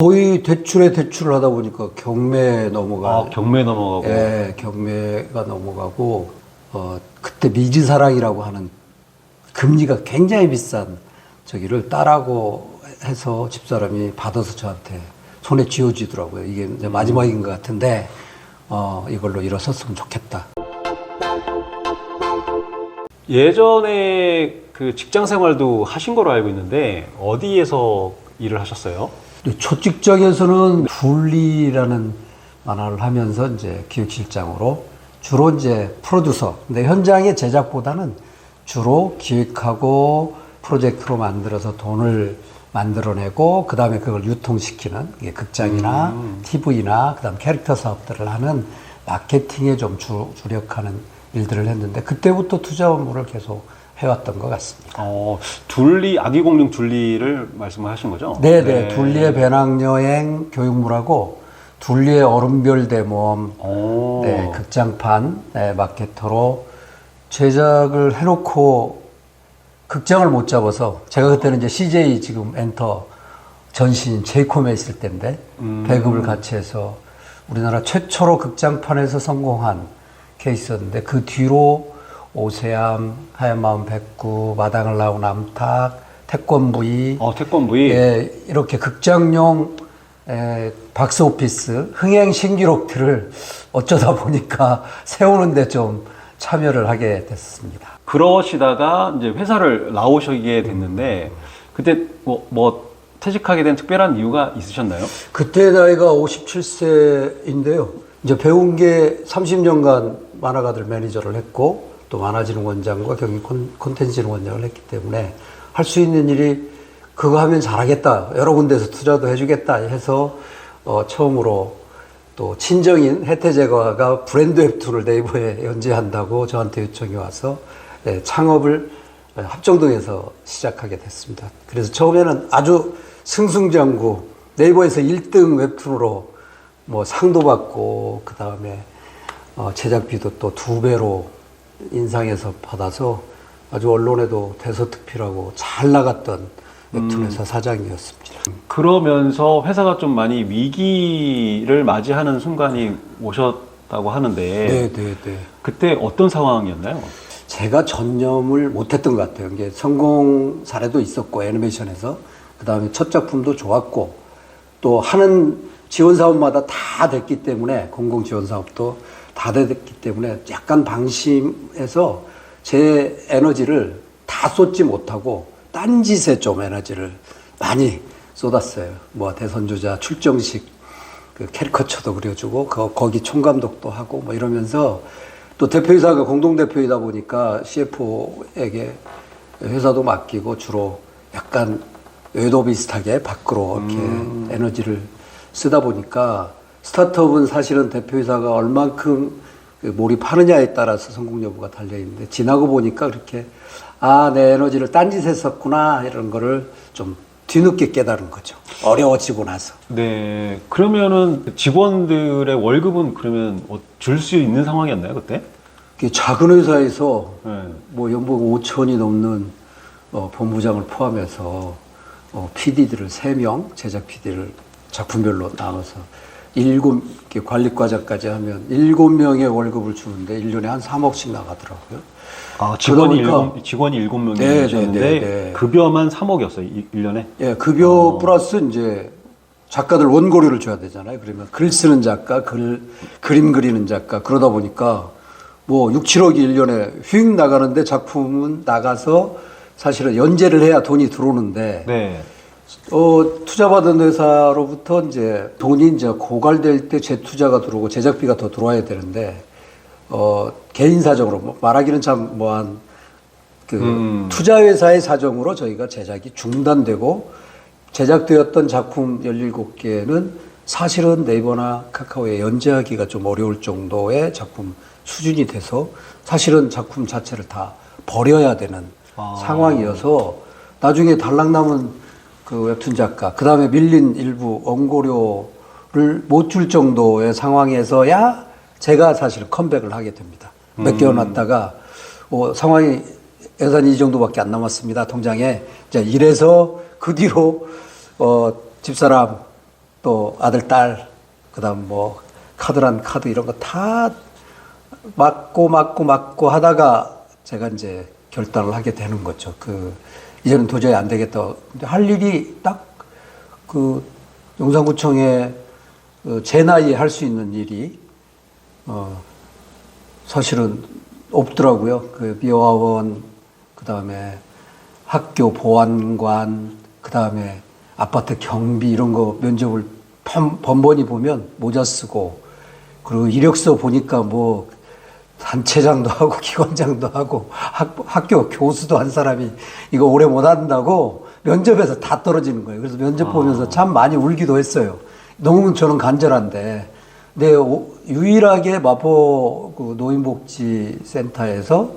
거의 대출에 대출을 하다 보니까 경매에 넘어가. 경매 넘어가고. 예, 경매가 넘어가고, 그때 미지사랑이라고 하는 금리가 굉장히 비싼 저기를 따라고 해서 집사람이 받아서 저한테 손에 쥐어주더라고요. 이게 이제 마지막인 것 같은데, 이걸로 일어섰으면 좋겠다. 예전에 그 직장 생활도 하신 거로 알고 있는데, 어디에서 일을 하셨어요? 첫 직장에서는 둘리라는 만화를 하면서 이제 기획실장으로 주로 이제 프로듀서. 근데 현장의 제작보다는 주로 기획하고 프로젝트로 만들어서 돈을 만들어내고 그 다음에 그걸 유통시키는 이게 극장이나 TV나 그 다음 캐릭터 사업들을 하는 마케팅에 좀 주력하는 일들을 했는데 그때부터 투자 업무를 계속 해왔던 것 같습니다. 둘리, 아기 공룡 둘리를 말씀하신 거죠? 네네. 네. 둘리의 배낭여행 교육물하고 둘리의 얼음별 대모험 네, 극장판 네, 마케터로 제작을 해놓고 극장을 못 잡아서 제가 그때는 이제 CJ 지금 엔터 전신 제이콤에 있을 때인데 배급을 같이 해서 우리나라 최초로 극장판에서 성공한 케이스였는데 그 뒤로 오세암, 하얀 마음 백구, 마당을 나온 암탉, 태권브이, 태권브이. 예, 이렇게 극장용 박스오피스 흥행 신기록들을 어쩌다 보니까 세우는데 좀 참여를 하게 됐습니다. 그러시다가 이제 회사를 나오시게 됐는데 그때 뭐 퇴직하게 된 특별한 이유가 있으셨나요? 그때 나이가 57세인데요. 이제 배운 게 30년간 만화가들 매니저를 했고 또 만화진흥원장과 경인 콘텐츠진흥원장을 했기 때문에 할 수 있는 일이 그거 하면 잘하겠다. 여러 군데서 투자도 해주겠다 해서 처음으로 또 친정인 혜태제과가 브랜드 웹툰을 네이버에 연재한다고 저한테 요청이 와서 창업을 합정동에서 시작하게 됐습니다. 그래서 처음에는 아주 승승장구 네이버에서 1등 웹툰으로 뭐 상도 받고 그 다음에 제작비도 또 2배로 인상해서 받아서 아주 언론에도 대서특필하고 잘 나갔던 웹툰 회사 사장이었습니다. 그러면서 회사가 좀 많이 위기를 맞이하는 순간이 오셨다고 하는데 네. 그때 어떤 상황이었나요? 제가 전념을 못했던 것 같아요. 이게 성공 사례도 있었고 애니메이션에서 그 다음에 첫 작품도 좋았고 또 하는 지원 사업마다 다 됐기 때문에 공공 지원 사업도 다 됐기 때문에 약간 방심해서 제 에너지를 다 쏟지 못하고 딴 짓에 좀 에너지를 많이 쏟았어요. 뭐 대선주자 출정식 그 캐리커처도 그려주고 거기 총감독도 하고 뭐 이러면서 또 대표이사가 공동대표이다 보니까 CFO에게 회사도 맡기고 주로 약간 외도 비슷하게 밖으로 이렇게 에너지를 쓰다 보니까 스타트업은 사실은 대표이사가 얼만큼 몰입하느냐에 따라서 성공 여부가 달려있는데 지나고 보니까 그렇게 내 에너지를 딴짓에 썼구나 이런 거를 좀 뒤늦게 깨달은 거죠. 어려워지고 나서. 네. 그러면은 직원들의 월급은 그러면 줄 수 있는 상황이었나요, 그때? 작은 회사에서 네. 뭐 연봉 5천이 넘는 본부장을 포함해서 PD들을 3명, 제작 PD를 작품별로 나눠서 7개 관리과장까지 하면 7명의 월급을 주는데 1년에 한 3억씩 나가더라고요. 직원이 7명이 계셨는데 네. 급여만 3억이었어요, 1년에? 예, 급여 플러스 이제 작가들 원고료를 줘야 되잖아요. 그러면 글 쓰는 작가, 그림 그리는 작가 그러다 보니까 뭐 6, 7억이 1년에 휙 나가는데 작품은 나가서 사실은 연재를 해야 돈이 들어오는데 네. 투자받은 회사로부터 이제 돈이 이제 고갈될 때 재투자가 들어오고 제작비가 더 들어와야 되는데, 개인 사정으로, 말하기는 참 뭐한, 투자회사의 사정으로 저희가 제작이 중단되고, 제작되었던 작품 17개는 사실은 네이버나 카카오에 연재하기가 좀 어려울 정도의 작품 수준이 돼서 사실은 작품 자체를 다 버려야 되는 상황이어서 나중에 달랑 남은 그 웹툰 작가, 그 다음에 밀린 일부 원고료를 못 줄 정도의 상황에서야 제가 사실 컴백을 하게 됩니다. 몇 개월 났다가, 상황이 예산이 이 정도밖에 안 남았습니다. 통장에. 이제 이래서 그 뒤로, 집사람 또 아들, 딸, 그 다음 뭐 카드란 카드 이런 거 다 맞고 하다가 제가 이제 결단을 하게 되는 거죠. 이제는 도저히 안 되겠다. 근데 할 일이 딱 용산구청에 제 나이에 할 수 있는 일이 사실은 없더라고요. 미화원, 그 다음에 학교 보안관, 그 다음에 아파트 경비 이런 거 면접을 번번이 보면 모자 쓰고, 그리고 이력서 보니까 뭐 단체장도 하고 기관장도 하고 학교 교수도 한 사람이 이거 오래 못 한다고 면접에서 다 떨어지는 거예요. 그래서 면접 보면서 참 많이 울기도 했어요. 너무 저는 간절한데. 근데 유일하게 마포 노인복지센터에서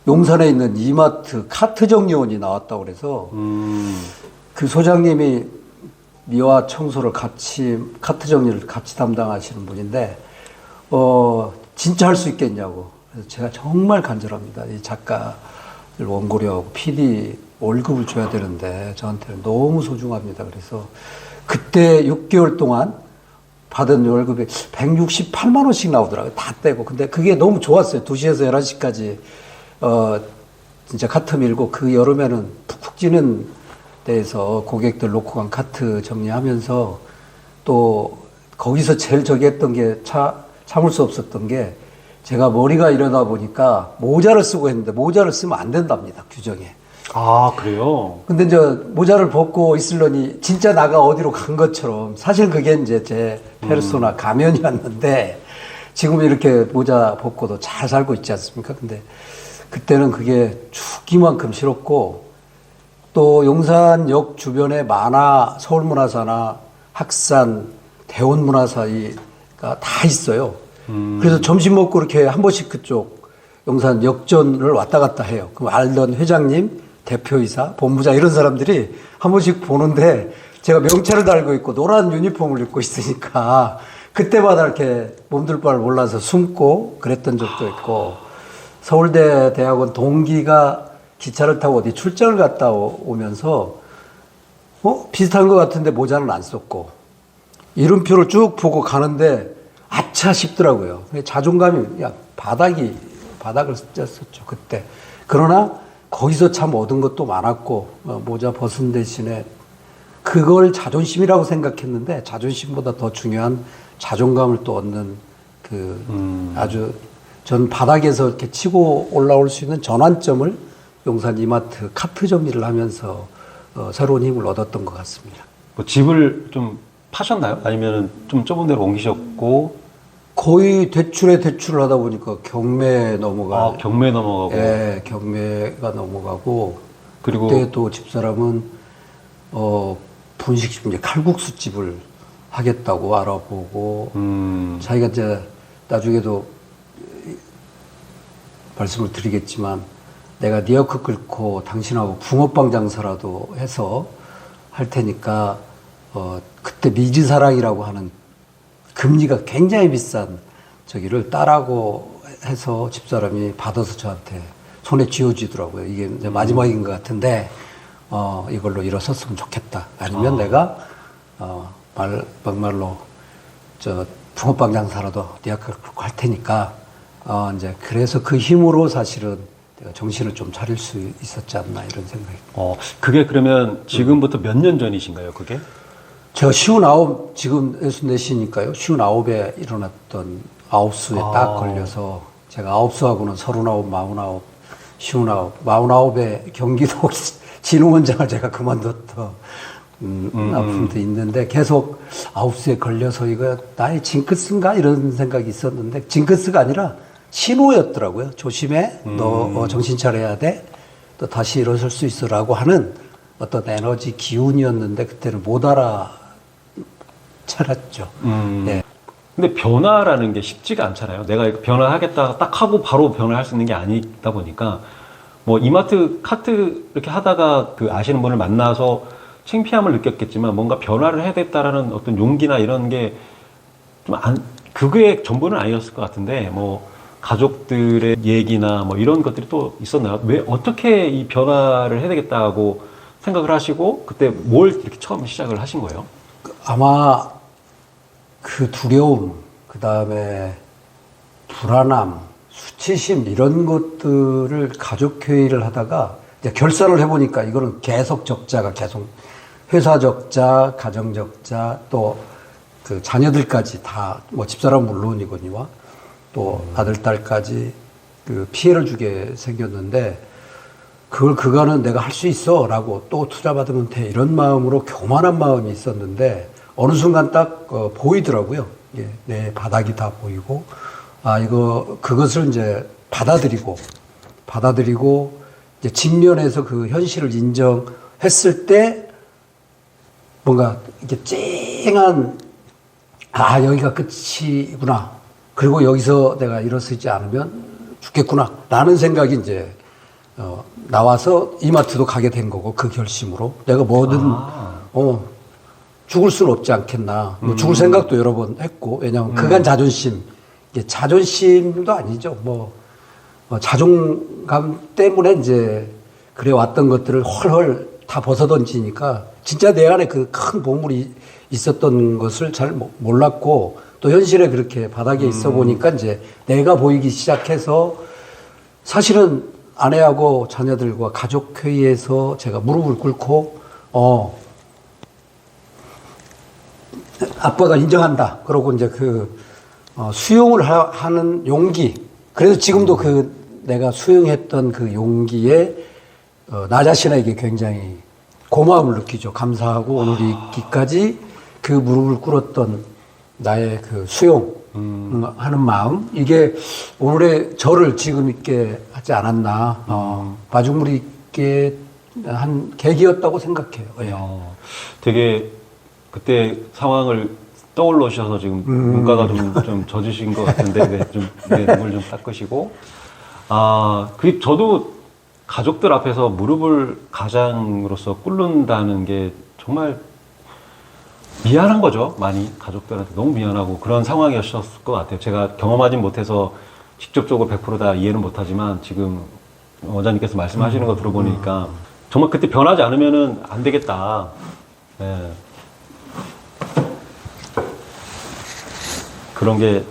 용산에 있는 이마트 카트 정리원이 나왔다고 그래서 그 소장님이 미화 청소를 카트 정리를 같이 담당하시는 분인데, 진짜 할 수 있겠냐고. 그래서 제가 정말 간절합니다. 이 작가를 원고료하고 PD 월급을 줘야 되는데 저한테는 너무 소중합니다. 그래서 그때 6개월 동안 받은 월급이 168만 원씩 나오더라고요. 다 떼고. 근데 그게 너무 좋았어요. 2시에서 11시까지, 진짜 카트 밀고, 그 여름에는 푹푹 찌는 데에서 고객들 놓고 간 카트 정리하면서, 또 거기서 제일 저기 했던 게 참을 수 없었던 게, 제가 머리가 이러다 보니까 모자를 쓰고 했는데 모자를 쓰면 안 된답니다. 규정에. 아, 그래요? 근데 이제 모자를 벗고 있으려니 진짜 나가 어디로 간 것처럼, 사실 그게 이제 제 페르소나 가면이었는데, 지금 이렇게 모자 벗고도 잘 살고 있지 않습니까? 근데 그때는 그게 죽기만큼 싫었고, 또 용산역 주변에 서울문화사나 학산, 대원문화사가 다 있어요. 그래서 점심 먹고 이렇게 한 번씩 그쪽 용산 역전을 왔다 갔다 해요. 그럼 알던 회장님, 대표이사, 본부장 이런 사람들이 한 번씩 보는데, 제가 명찰을 달고 있고 노란 유니폼을 입고 있으니까 그때마다 이렇게 몸둘 바를 몰라서 숨고 그랬던 적도 있고, 서울대 대학원 동기가 기차를 타고 어디 출장을 갔다 오면서 비슷한 것 같은데 모자는 안 썼고 이름표를 쭉 보고 가는데 아차 싶더라고요. 자존감이 그냥 바닥을 쪘었죠 그때. 그러나 거기서 참 얻은 것도 많았고, 모자 벗은 대신에 그걸 자존심이라고 생각했는데, 자존심보다 더 중요한 자존감을 또 얻는 아주 전 바닥에서 이렇게 치고 올라올 수 있는 전환점을 용산 이마트 카트 정리를 하면서 새로운 힘을 얻었던 것 같습니다. 뭐 집을 좀 파셨나요? 아니면 좀 좁은 데로 옮기셨고? 거의 대출에 대출을 하다 보니까 경매에 넘어가고. 경매 넘어가고. 예, 경매가 넘어가고. 그리고 그때 또 집사람은 분식집, 이제 칼국수집을 하겠다고 알아보고, 자기가 이제 나중에도 말씀을 드리겠지만, 내가 네 옆을 끓고 당신하고 붕어빵 장사라도 해서 할 테니까, 그때 미지사랑이라고 하는 금리가 굉장히 비싼 저기를 따라고 해서 집사람이 받아서 저한테 손에 쥐어주더라고요. 이게 이제 마지막인 것 같은데, 이걸로 일어섰으면 좋겠다. 아니면 내가, 막말로, 붕어빵 장사라도 네 옆을 끓고 할 테니까, 이제 그래서 그 힘으로 사실은 내가 정신을 좀 차릴 수 있었지 않나 이런 생각이. 그게 그러면 지금부터 몇 년 전이신가요, 그게? 제가 59, 지금 64시니까요. 59에 일어났던 9수에 딱 걸려서, 제가 9수하고는 39, 49, 59, 49에 경기도 진흥원장을 제가 그만뒀던 아픔도 있는데, 계속 9수에 걸려서 이거 나의 징크스인가 이런 생각이 있었는데, 징크스가 아니라 신호였더라고요. 조심해. 너 정신 차려야 돼. 또 다시 일어설 수 있어라고 하는 어떤 에너지 기운이었는데, 그때는 못 알아차렸죠. 네. 근데 변화라는 게 쉽지가 않잖아요. 내가 이거 변화하겠다 딱 하고 바로 변화할 수 있는 게 아니다 보니까, 뭐 이마트 카트 이렇게 하다가 그 아시는 분을 만나서 창피함을 느꼈겠지만, 뭔가 변화를 해야 되겠다라는 어떤 용기나 이런 게 좀 그게 전부는 아니었을 것 같은데, 뭐 가족들의 얘기나 뭐 이런 것들이 또 있었나요? 왜 어떻게 이 변화를 해야 되겠다고 생각을 하시고 그때 뭘 이렇게 처음 시작을 하신 거예요? 아마 그 두려움, 그 다음에 불안함, 수치심 이런 것들을 가족회의를 하다가 이제 결산을 해보니까 이거는 계속 적자가 계속 회사 적자, 가정 적자, 또 그 자녀들까지 다 뭐 집사람 물론이거니와 또 아들, 딸까지 그 피해를 주게 생겼는데 그걸 그거는 내가 할 수 있어 라고 또 투자 받으면 돼 이런 마음으로 교만한 마음이 있었는데 어느 순간 딱 보이더라고요. 예, 내 바닥이 다 보이고 그것을 이제 받아들이고 이제 직면해서 그 현실을 인정했을 때 뭔가 이렇게 쨍한 여기가 끝이구나. 그리고 여기서 내가 일어서지 않으면 죽겠구나. 라는 생각이 이제 나와서 이마트도 가게 된 거고 그 결심으로 내가 뭐든 죽을 수는 없지 않겠나. 뭐 죽을 생각도 여러 번 했고 왜냐하면 그간 자존심 이게 자존심도 아니죠. 자존감 때문에 이제 그래 왔던 것들을 헐헐 다 벗어던지니까 진짜 내 안에 그 큰 보물이 있었던 것을 잘 몰랐고 또 현실에 그렇게 바닥에 있어 보니까 이제 내가 보이기 시작해서 사실은 아내하고 자녀들과 가족회의에서 제가 무릎을 꿇고 아빠가 인정한다. 그러고 이제 수용을 하는 용기. 그래서 지금도 내가 수용했던 그 용기에 나 자신에게 굉장히 고마움을 느끼죠. 감사하고 오늘 있기까지 그 무릎을 꿇었던 나의 그 수용하는 마음. 이게 오늘의 저를 지금 있게 하지 않았나. 마중물이 있게 한 계기였다고 생각해요. 예. 되게 그때 상황을 떠올르셔서 지금 눈가가 좀 젖으신 것 같은데 눈물 좀 닦으시고 저도 가족들 앞에서 무릎을 가장으로서 꿇는다는 게 정말 미안한 거죠. 많이 가족들한테 너무 미안하고 그런 상황이었을 것 같아요. 제가 경험하진 못해서 직접적으로 100% 다 이해는 못하지만 지금 원장님께서 말씀하시는 거 들어보니까 정말 그때 변하지 않으면은 안 되겠다. 네. 그런 게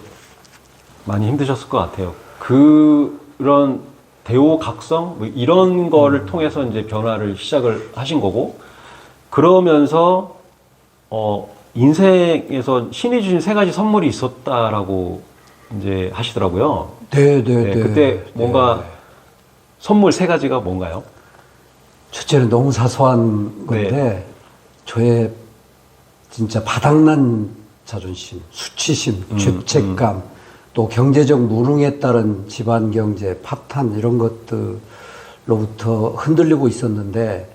많이 힘드셨을 것 같아요. 그런 대오각성 뭐 이런 거를 통해서 이제 변화를 시작을 하신 거고 그러면서 인생에서 신이 주신 3가지 선물이 있었다라고 이제 하시더라고요. 네. 그때 뭔가 선물 3가지가 뭔가요? 첫째는 너무 사소한 건데 저의 진짜 바닥난 자존심, 수치심, 죄책감, 또 경제적 무능에 따른 집안 경제, 파탄 이런 것들로부터 흔들리고 있었는데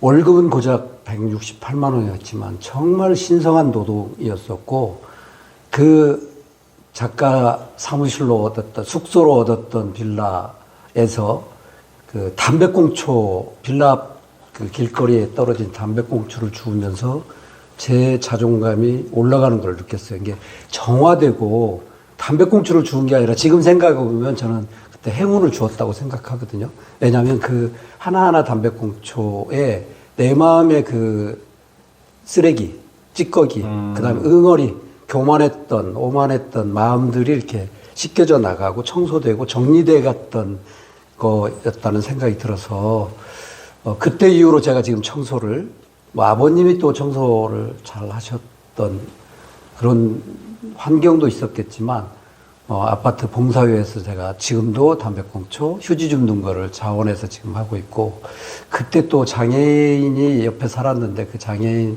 월급은 고작 168만 원이었지만 정말 신성한 노동이었었고 그 작가 사무실로 얻었던 숙소로 얻었던 빌라에서 그 담배꽁초 빌라 그 길거리에 떨어진 담배꽁초를 주우면서 제 자존감이 올라가는 걸 느꼈어요. 이게 정화되고 담배꽁초를 주운 게 아니라 지금 생각해보면 저는 그때 행운을 주었다고 생각하거든요. 왜냐하면 그 하나하나 담배꽁초에 내 마음의 그 쓰레기, 찌꺼기, 그 다음에 응어리, 교만했던, 오만했던 마음들이 이렇게 씻겨져 나가고 청소되고 정리돼 갔던 거였다는 생각이 들어서 그때 이후로 제가 지금 청소를 아버님이 또 청소를 잘 하셨던 그런 환경도 있었겠지만 아파트 봉사회에서 제가 지금도 담배꽁초 휴지 줍는 거를 자원해서 지금 하고 있고 그때 또 장애인이 옆에 살았는데 그 장애인을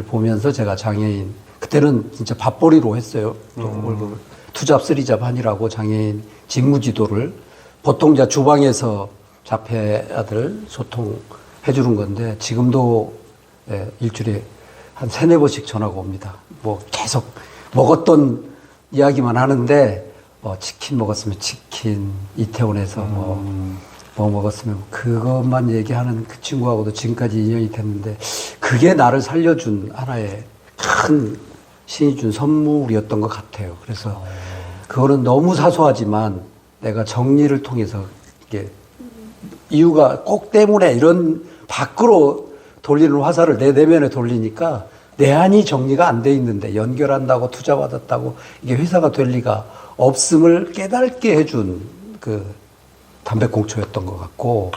보면서 제가 장애인 그때는 진짜 밥벌이로 했어요. 월급을 투잡 쓰리잡 하니라고 장애인 직무지도를 보통 주방에서 자폐아들 소통해 주는 건데 지금도 일주일에 한 3-4번씩 전화가 옵니다. 뭐 계속 먹었던 이야기만 하는데 치킨 먹었으면 치킨, 이태원에서 뭐 먹었으면 그것만 얘기하는 그 친구하고도 지금까지 인연이 됐는데 그게 나를 살려준 하나의 큰 신이 준 선물이었던 것 같아요. 그래서 그거는 너무 사소하지만 내가 정리를 통해서 이게 이유가 꼭 때문에 이런 밖으로 돌리는 화살을 내 내면에 돌리니까 내안이 정리가 안 돼 있는데 연결한다고 투자받았다고 이게 회사가 될 리가 없음을 깨닫게 해준 그 담배꽁초였던 것 같고,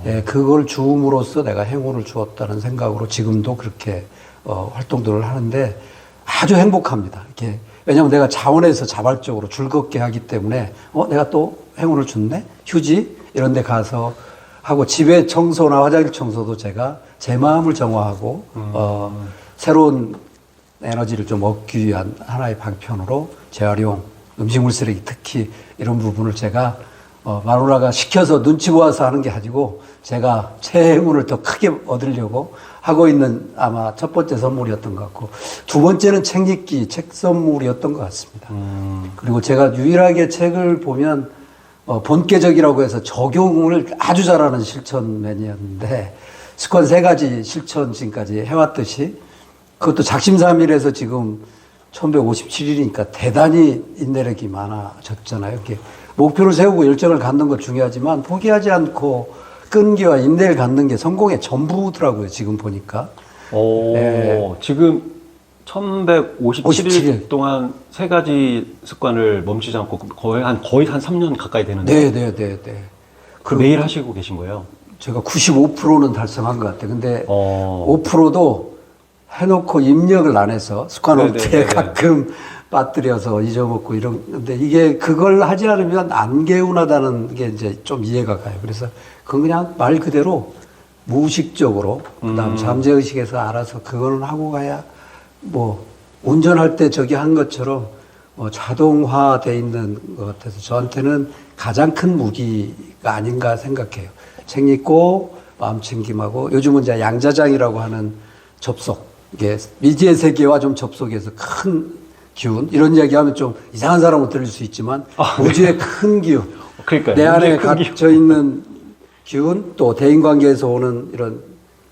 예, 그걸 주움으로써 내가 행운을 주었다는 생각으로 지금도 그렇게 활동들을 하는데 아주 행복합니다. 이렇게 왜냐하면 내가 자원에서 자발적으로 즐겁게 하기 때문에 내가 또 행운을 줬네? 휴지? 이런 데 가서 하고 집에 청소나 화장실 청소도 제가 제 마음을 정화하고 새로운 에너지를 좀 얻기 위한 하나의 방편으로 재활용, 음식물 쓰레기 특히 이런 부분을 제가 마누라가 시켜서 눈치 보아서 하는 게 아니고 제가 제 행운을 더 크게 얻으려고 하고 있는 아마 첫 번째 선물이었던 것 같고 두 번째는 책 읽기, 책 선물이었던 것 같습니다. 그리고 제가 유일하게 책을 보면 본계적이라고 해서 적용을 아주 잘하는 실천맨이었는데 습관 3가지 실천 지금까지 해왔듯이 그것도 작심삼일해서 지금 1157일이니까 대단히 인내력이 많아졌잖아요. 이렇게 목표를 세우고 열정을 갖는 것 중요하지만 포기하지 않고 끈기와 인내를 갖는 게 성공의 전부더라고요. 지금 보니까. 네. 지금 1157일 동안 3가지 습관을 멈추지 않고 거의 한 3년 가까이 되는데. 네. 그 매일 하시고 계신 거예요? 제가 95%는 달성한 것 같아요. 근데 5%도 해놓고 입력을 안 해서 습관 업체에 가끔 빠뜨려서 잊어먹고 이런데 이게 그걸 하지 않으면 안 개운하다는 게 이제 좀 이해가 가요. 그래서 그건 그냥 말 그대로 무의식적으로 그다음 잠재의식에서 알아서 그거는 하고 가야 뭐 운전할 때 저기 한 것처럼 자동화돼 있는 것 같아서 저한테는 가장 큰 무기가 아닌가 생각해요. 책 읽고 마음 챙김하고 요즘은 이제 양자장이라고 하는 접속 이게 미지의 세계와 좀 접속해서 큰 기운 이런 이야기하면 좀 이상한 사람은 들릴 수 있지만 우주의 큰 기운, 그러니까요. 내 안에 갇혀 있는 기운 또 대인관계에서 오는 이런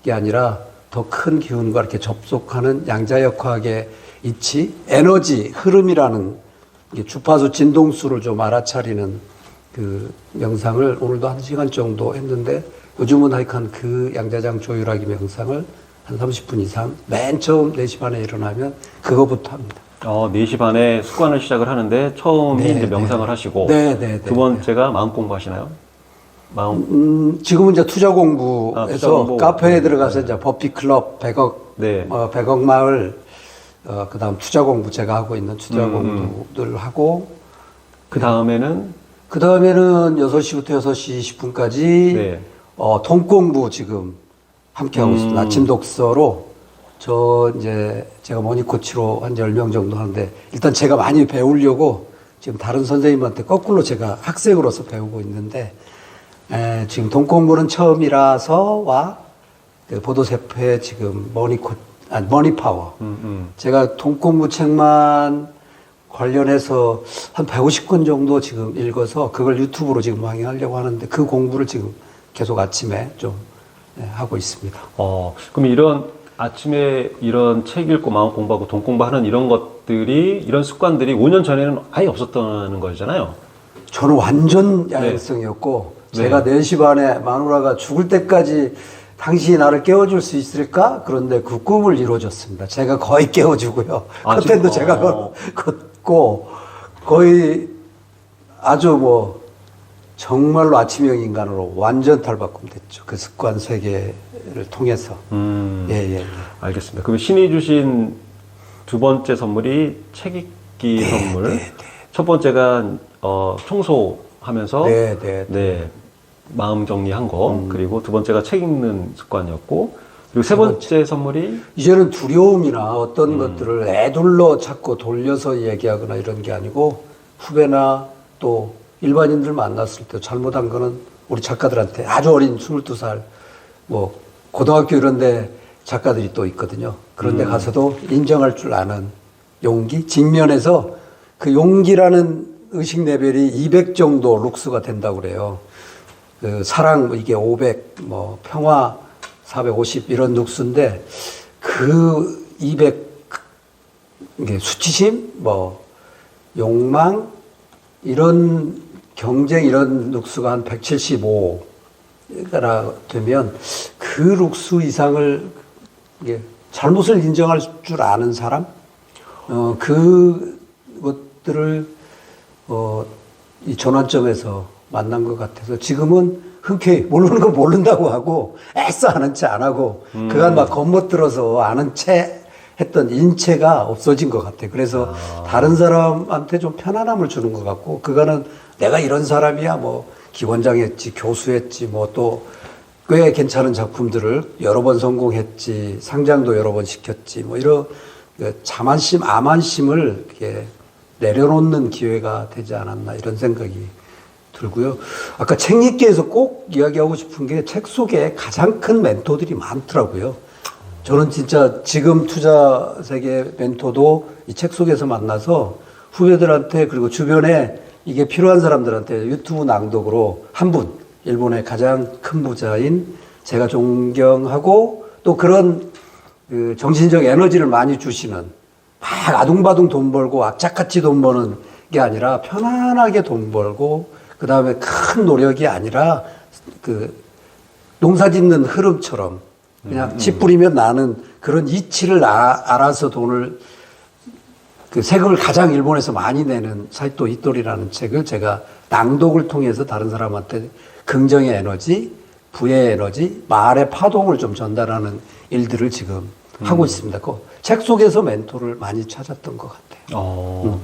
게 아니라 더 큰 기운과 이렇게 접속하는 양자역학의 이치, 에너지 흐름이라는 주파수 진동수를 좀 알아차리는 그 명상을 오늘도 1시간 정도 했는데 요즘은 하여간 그 양자장 조율하기 명상을 한 30분 이상 맨 처음 4시 반에 일어나면 그거부터 합니다. 4시 반에 습관을 시작을 하는데 처음이 이제 명상을 하시고 두 번째가 마음 공부하시나요? 지금은 이제 투자 공부에서 투자 공부. 카페에 들어가서 이제 버피 클럽 100억 마을 그다음 투자 공부 제가 하고 있는 투자 공부들 하고 그 다음에는 6시부터 6시 20분까지 통 공부 지금 함께 하고 있습니다. 아침 독서로 이제 제가 모니코치로 한 10명 정도 하는데 일단 제가 많이 배우려고 지금 다른 선생님한테 거꾸로 제가 학생으로서 배우고 있는데 지금 돈 공부는 처음이라서와 그 보도세포의 지금 머니파워. 제가 돈 공부 책만 관련해서 한 150권 정도 지금 읽어서 그걸 유튜브로 지금 방영하려고 하는데 그 공부를 지금 계속 아침에 좀 하고 있습니다. 그럼 이런 아침에 이런 책 읽고 마음 공부하고 돈 공부하는 이런 것들이 이런 습관들이 5년 전에는 아예 없었다는 거잖아요. 저는 완전 야행성이었고 제가 4시 반에 마누라가 죽을 때까지 당신이 나를 깨워줄 수 있을까? 그런데 그 꿈을 이루어줬습니다. 제가 거의 깨워주고요. 커튼도 제가 걷고 거의 아주 정말로 아침형 인간으로 완전 탈바꿈됐죠. 그 습관 세계를 통해서. 알겠습니다. 그럼 신이 주신 두 번째 선물이 책 읽기 선물. 첫 번째가 청소하면서 마음 정리한 거. 그리고 두 번째가 책 읽는 습관이었고 그리고 세 번째 선물이 이제는 두려움이나 어떤 것들을 애둘러 자꾸 돌려서 얘기하거나 이런 게 아니고 후배나 또 일반인들 만났을 때 잘못한 거는 우리 작가들한테 아주 어린 22살 고등학교 이런 데 작가들이 또 있거든요. 그런 데 가서도 인정할 줄 아는 용기, 직면해서 그 용기라는 의식 레벨이 200 정도 룩스가 된다고 그래요. 그 사랑 이게 500, 평화 450 이런 룩스인데 그 200 이게 수치심, 욕망 이런 경쟁 이런 룩스가 한 175가 되면 그 룩스 이상을 이게 잘못을 인정할 줄 아는 사람, 그것들을 이 전환점에서 만난 것 같아서 지금은 흔쾌히 모르는 거 모른다고 하고 애써 아는 체 안 하고 그간 막 겉멋들어서 아는 체 했던 인체가 없어진 것 같아요. 그래서 다른 사람한테 좀 편안함을 주는 것 같고 그간은 내가 이런 사람이야 뭐 기원장했지 교수했지 뭐 또 꽤 괜찮은 작품들을 여러 번 성공했지 상장도 여러 번 시켰지 뭐 이런 그 자만심 암만심을 이렇게 내려놓는 기회가 되지 않았나 이런 생각이 들고요. 아까 책 읽기에서 꼭 이야기하고 싶은 게 책 속에 가장 큰 멘토들이 많더라고요. 저는 진짜 지금 투자 세계 멘토도 이 책 속에서 만나서 후배들한테 그리고 주변에 이게 필요한 사람들한테 유튜브 낭독으로 한 분, 일본의 가장 큰 부자인 제가 존경하고 또 그런 그 정신적 에너지를 많이 주시는 막 아둥바둥 돈 벌고 악착같이 돈 버는 게 아니라 편안하게 돈 벌고 그 다음에 큰 노력이 아니라 그 농사 짓는 흐름처럼 그냥 집 뿌리면 나는 그런 이치를 알아서 돈을 그 세금을 가장 일본에서 많이 내는 사이토 히토리라는 책을 제가 낭독을 통해서 다른 사람한테 긍정의 에너지, 부의 에너지, 말의 파동을 좀 전달하는 일들을 지금 하고 있습니다. 그 책 속에서 멘토를 많이 찾았던 것 같아요.